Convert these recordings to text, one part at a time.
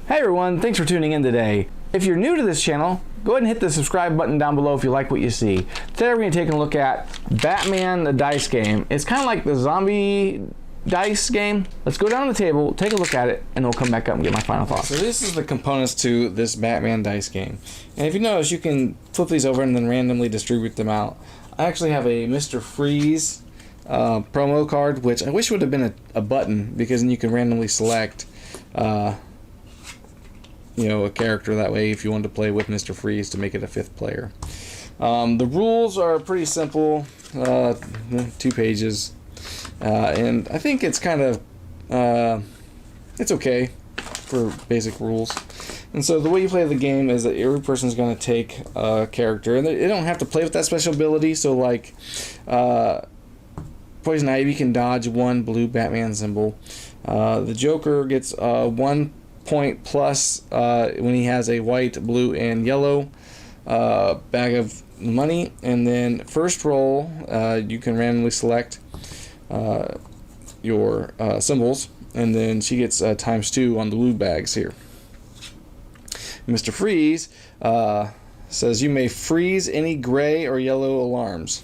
Hey everyone, thanks for tuning in today. If you're new to this channel, go ahead and hit the subscribe button down below if you like what you see. Today we're going to take a look at Batman the dice game. It's kind of like the zombie dice game. Let's go down to the table, take a look at it, and we'll come back up and get my final thoughts. So this is the components to this Batman dice game. And if you notice, you can flip these over and then randomly distribute them out. I actually have a Mr. Freeze promo card, which I wish would have been a button, because then you can randomly select a character that way if you wanted to play with Mr. Freeze to make it a fifth player. The rules are pretty simple, 2 pages, and I think it's kind of it's okay for basic rules. And so the way you play the game is that every person's going to take a character, and they don't have to play with that special ability. So like Poison Ivy can dodge 1 blue Batman symbol. The Joker gets 1 point plus when he has a white, blue, and yellow bag of money. And then first roll, you can randomly select your symbols, and then she gets ×2 on the blue bags here. Mr. Freeze says you may freeze any gray or yellow alarms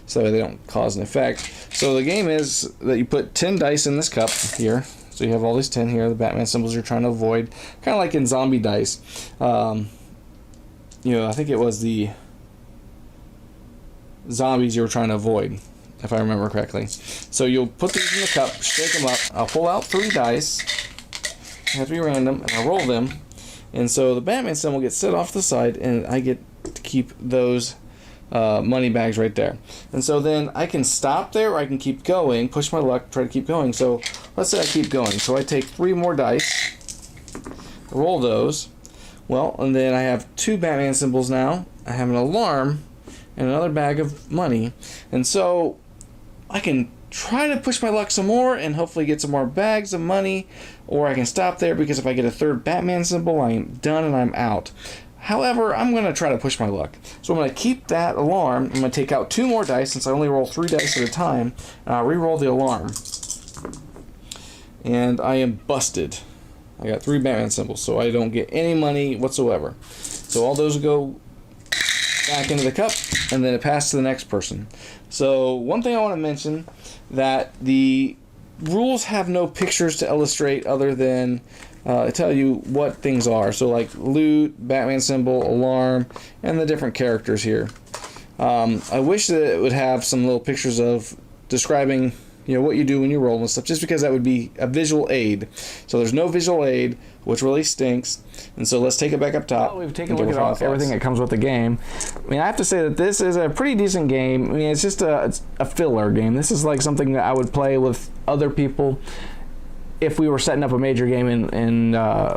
so they don't cause an effect. So the game is that you put 10 dice in this cup here. So you have all these 10 here, the Batman symbols you're trying to avoid, kind of like in zombie dice. I think it was the zombies you were trying to avoid, if I remember correctly. So you'll put these in the cup, shake them up. I'll pull out 3 dice. They have to be random, and I'll roll them. And so the Batman symbol gets set off to the side, and I get to keep those money bags right there. And so then I can stop there, or I can keep going, push my luck, try to keep going. So let's say I keep going. So I take 3 more dice, roll those. Well, and then I have 2 Batman symbols now. I have an alarm and another bag of money. And so I can try to push my luck some more and hopefully get some more bags of money, or I can stop there, because if I get a 3rd Batman symbol, I am done and I'm out. However, I'm going to try to push my luck. So I'm going to keep that alarm. I'm going to take out 2 more dice, since I only roll 3 dice at a time, and I'll re-roll the alarm. And I am busted. I got 3 Batman symbols, so I don't get any money whatsoever. So all those go back into the cup, and then it passes to the next person. So one thing I want to mention, that the rules have no pictures to illustrate other than tell you what things are. So like loot, Batman symbol, alarm, and the different characters here. I wish that it would have some little pictures of describing what you do when you roll and stuff, just because that would be a visual aid. So there's no visual aid, which really stinks. And so let's take it back up top. Well, we've taken a look at everything that comes with the game. I mean, I have to say that this is a pretty decent game. I mean, it's just a filler game. This is like something that I would play with other people if we were setting up a major game and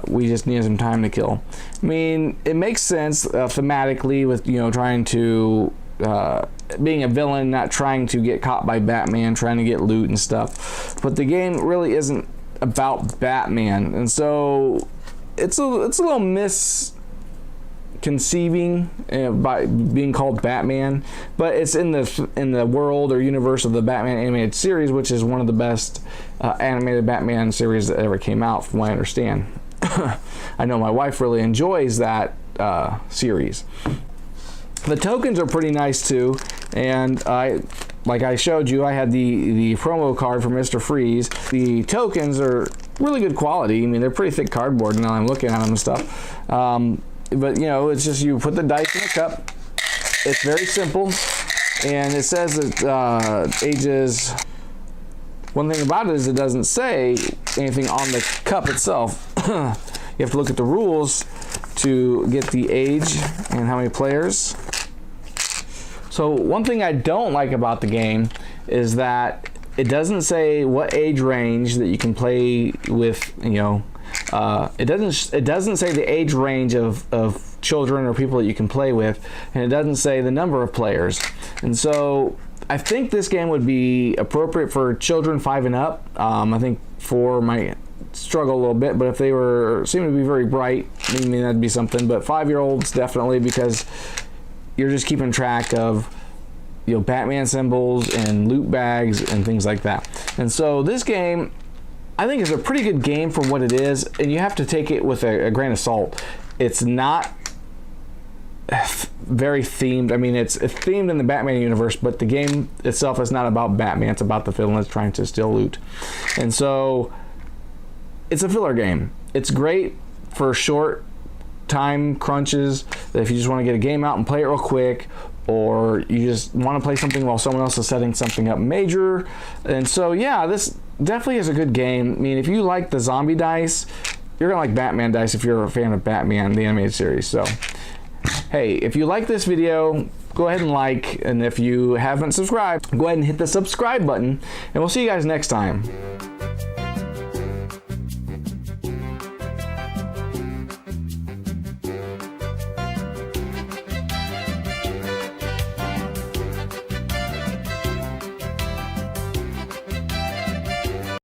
we just needed some time to kill. I mean, it makes sense thematically with trying to being a villain, not trying to get caught by Batman, trying to get loot and stuff. But the game really isn't about Batman, and so it's a little misconceiving by being called Batman. But it's in the world or universe of the Batman animated series, which is one of the best animated Batman series that ever came out, from what I understand. I know my wife really enjoys that series. The tokens are pretty nice too, and like I showed you, I had the promo card for Mr. Freeze. The tokens are really good quality. I mean, they're pretty thick cardboard now I'm looking at them and stuff. But it's just you put the dice in the cup. It's very simple, and it says that ages. One thing about it is it doesn't say anything on the cup itself. You have to look at the rules to get the age and how many players. So one thing I don't like about the game is that it doesn't say what age range that you can play with. It doesn't say the age range of children or people that you can play with, and it doesn't say the number of players. And so I think this game would be appropriate for children 5 and up. I think 4 might struggle a little bit, but if they seem to be very bright, I mean, that'd be something. But 5-year-olds definitely, because you're just keeping track of Batman symbols and loot bags and things like that. And so this game I think it's a pretty good game for what it is, and you have to take it with a grain of salt. It's not very themed. I mean, it's themed in the Batman universe, but the game itself is not about Batman. It's about the villains trying to steal loot. And so it's a filler game. It's great for short time crunches, that if you just want to get a game out and play it real quick, or you just want to play something while someone else is setting something up major. And so yeah, this definitely is a good game. I mean, if you like the zombie dice, you're gonna like Batman dice if you're a fan of Batman the animated series. So hey, if you like this video, go ahead and like, and if you haven't subscribed, go ahead and hit the subscribe button, and we'll see you guys next time.